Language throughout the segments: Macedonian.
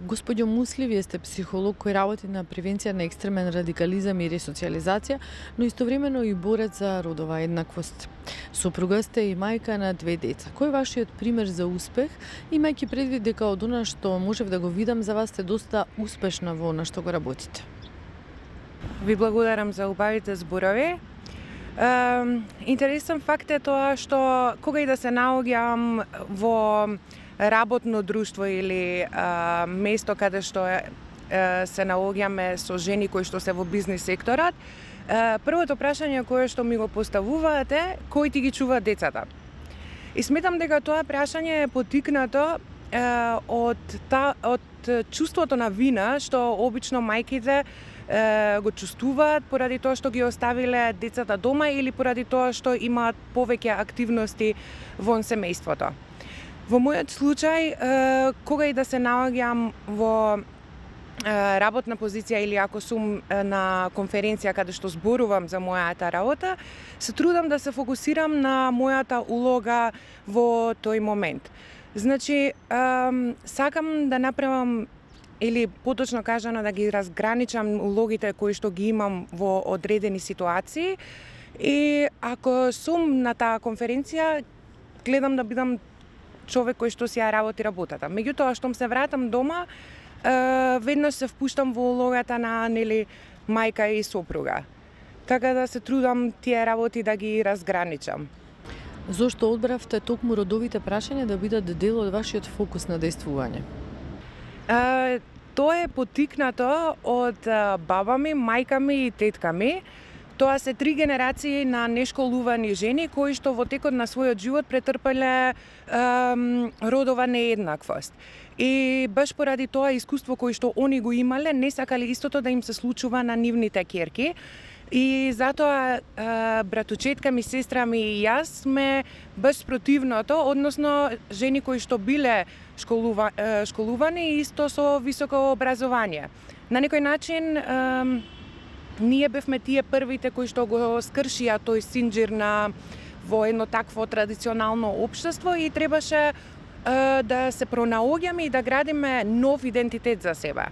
Господјо Мусли, вие сте психолог кој работи на превенција на екстремен радикализам и ресоциализација, но истовремено и борец за родова еднаквост. Сопруга сте и мајка на 2 деца. Кој е вашиот пример за успех, имајќи предвид дека од она што можев да го видам за вас сте доста успешна во она што го работите? Ви благодарам за убавите зборови. Интересен факт е тоа што кога и да се наоѓам во работно друштво или место каде што се наоѓаме со жени кои што се во бизнис секторот, првото прашање кое што ми го поставуваат е кој ти ги чува децата. И сметам дека тоа прашање е поттикнато од чувството на вина што обично мајките го чувствуваат поради тоа што ги оставиле децата дома или поради тоа што имаат повеќе активности во семејството. Во мојот случај, кога и да се наоѓам во работна позиција или ако сум на конференција каде што зборувам за мојата работа, се трудам да се фокусирам на мојата улога во тој момент. Значи, сакам да направам или поточно кажано да ги разграничам улогите кои што ги имам во одредени ситуации и ако сум на таа конференција, гледам да бидам човек кој што си ја работи работата. Меѓутоа, штом се вратам дома, веднаш се впуштам во улогата на мајка и сопруга. Така да се трудам тие работи да ги разграничам. Зошто одбравте токму родовите прашања да бидат дел од вашиот фокус на действување? Тоа е поттикнато од баба ми, мајка ми и тетка ми. Тоа се 3 генерации на нешколувани жени кои што во текот на својот живот претрпеле родова нееднаквост. И баш поради тоа искуство кој што они го имале, не сакале истото да им се случува на нивните ќерки. И затоа братучетка ми, сестра ми и јас сме баш противното, односно жени кои што биле школувани исто со високо образование. На некој начин ние бевме тие првите кои што го скршија тој синџир во едно такво традиционално општество и требаше да се пронаоѓаме и да градиме нов идентитет за себе.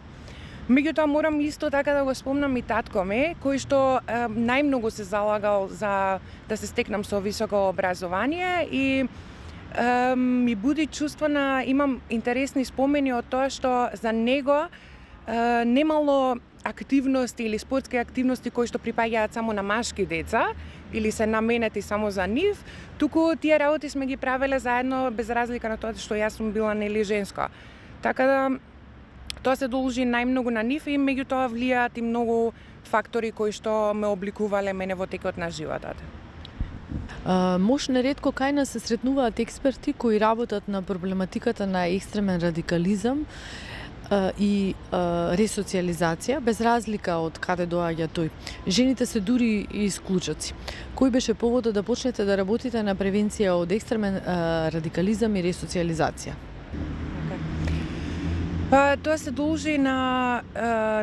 Меѓутоа морам исто така да го спомнам и татко ми, кој што најмногу се залагал за да се стекнам со високо образование и ми буди чувство на имам интересни спомени од тоа што за него немало активности или спортски активности кои што припаѓаат само на машки деца или се наменети само за нив, туку тие работи сме ги правеле заедно без разлика на тоа што јас сум била женска. Така да тоа се должи најмногу на нив и меѓутоа влијаат и многу фактори кои што ме обликувале мене во текот на животот. Мош неретко кај нас се сретнуваат експерти кои работат на проблематиката на екстремен радикализам и ресоциализација, без разлика од каде доаѓа тој. Жените се дури и исклучоци. Кој беше поводот да почнете да работите на превенција од екстремен радикализам и ресоциализација? Па тоа се должи на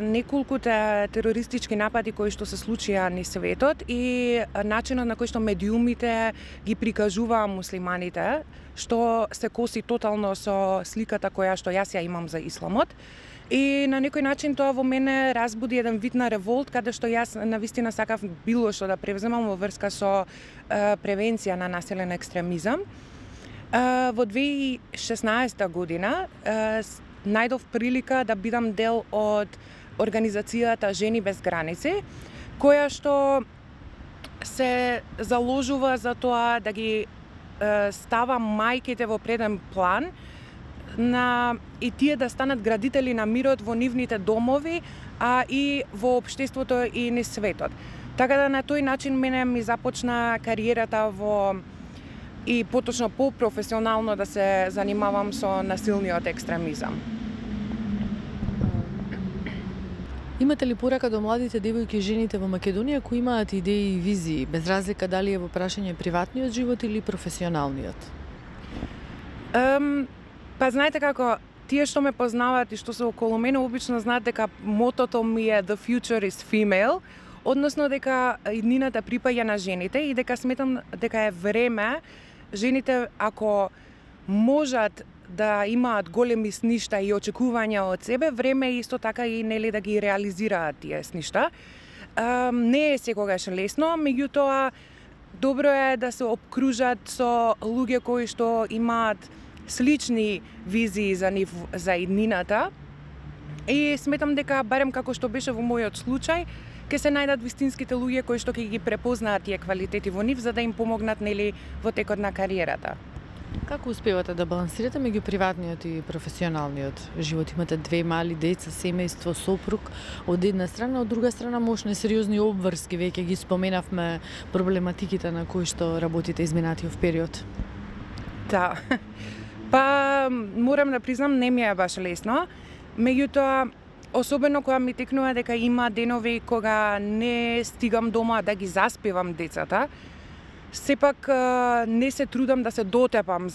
неколкуте терористички напади кои што се случија низ светот и начинот на кој што медиумите ги прикажуваа муслиманите, што се коси тотално со сликата која што јас ја имам за исламот. И на некој начин тоа во мене разбуди еден вид на револт, каде што јас навистина сакав било што да превземам во врска со превенција на насилен екстремизам. Во 2016 година најдов прилика да бидам дел од организацијата Жени без граници, која што се заложува за тоа да ги става мајките во преден план и тие да станат градители на мирот во нивните домови, а и во општеството и низ светот. Така да на тој начин мене ми започна кариерата и поточно по-професионално да се занимавам со насилниот екстремизам. Имате ли порака до младите девојки и жените во Македонија кои имаат идеи и визии, без разлика дали е во прашање приватниот живот или професионалниот? Па знаете како, тие што ме познаваат и што се околу мене обично знаат дека мотото ми е The future is female, односно дека иднината припаѓа на жените и дека сметам дека е време жените ако можат да имаат големи сништа и очекувања од себе, време е исто така и нели да ги реализираат тие сништа. Не е секогаш лесно, меѓутоа добро е да се обкружат со луѓе кои што имаат слични визии за нив за иднината. И сметам дека барем како што беше во мојот случај, ќе се најдат вистинските луѓе кои што ќе ги препознаат тие квалитети во нив за да им помогнат нели во текот на кариерата. Како успевате да балансирате меѓу приватниот и професионалниот живот? Имате две мали деца, семејство, сопруг од една страна, од друга страна мощни сериозни обврски, веќе ги споменавме проблематиките на кои што работите изминатиот период. Да. Па морам да признам не ми е баш лесно, меѓутоа особено кога ми текнува дека има денови кога не стигам дома да ги заспевам децата, сепак не се трудам да се дотепам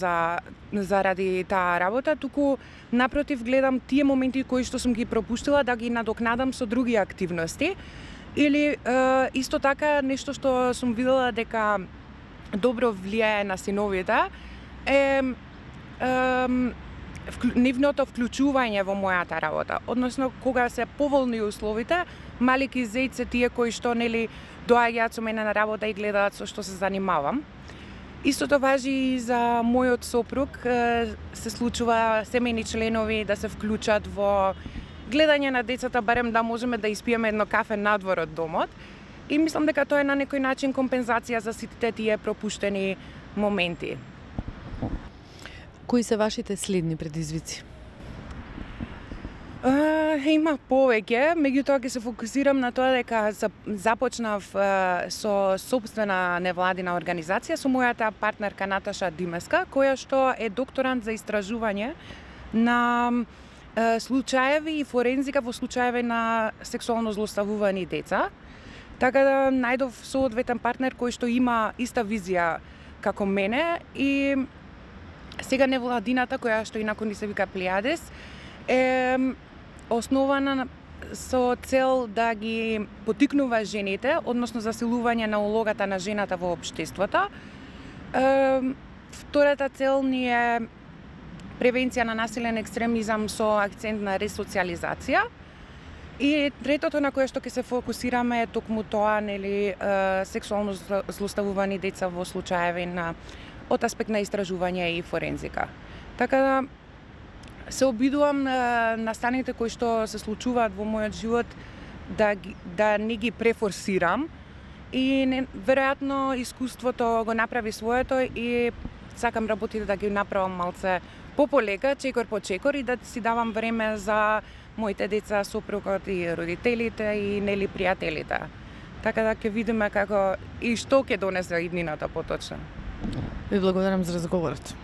заради таа работа, туку напротив гледам тие моменти кои што сум ги пропуштила да ги надокнадам со други активности. Или исто така нешто што сум видела дека добро влијае на синовите е нивното вклучување во мојата работа. Односно, кога се поволни условите, малки зејце тие кои што нели доаѓаат со мене на работа и гледаат со што се занимавам. Истото важи и за мојот сопруг, се случува семејни членови да се вклучат во гледање на децата, барем да можеме да испиеме едно кафе надвор од домот. И мислам дека тоа е на некој начин компензација за сите тие пропуштени моменти. Кои се вашите следни предизвици? Има повеќе, меѓутоа ќе се фокусирам на тоа дека започнав со сопствена невладина организација со мојата партнерка Наташа Димеска, која што е докторант за истражување на случаеви и форензика во случаеви на сексуално злоставувани деца. Така да најдов соодветен партнер кој што има иста визија како мене и сега невладината, која што инаку ни се вика Плеадес, е основана со цел да ги потикнува жените, односно засилување на улогата на жената во општеството. Втората цел ни е превенција на насилен екстремизам со акцент на ресоциализација. И третото на кое што ќе се фокусираме е токму тоа, нели, сексуално злоставувани деца во случаеви на од аспект на истражување и форензика. Така да се обидувам настаните кои што се случуваат во мојот живот да не ги префорсирам и веројатно искуството го направи своето и сакам работите да ги направам малце пополека, чекор по чекор и да си давам време за моите деца, сопругот и родителите и нели пријателите. Така да ќе видиме како и што ќе донесе иднината поточно. Ви благодарам за разговорот.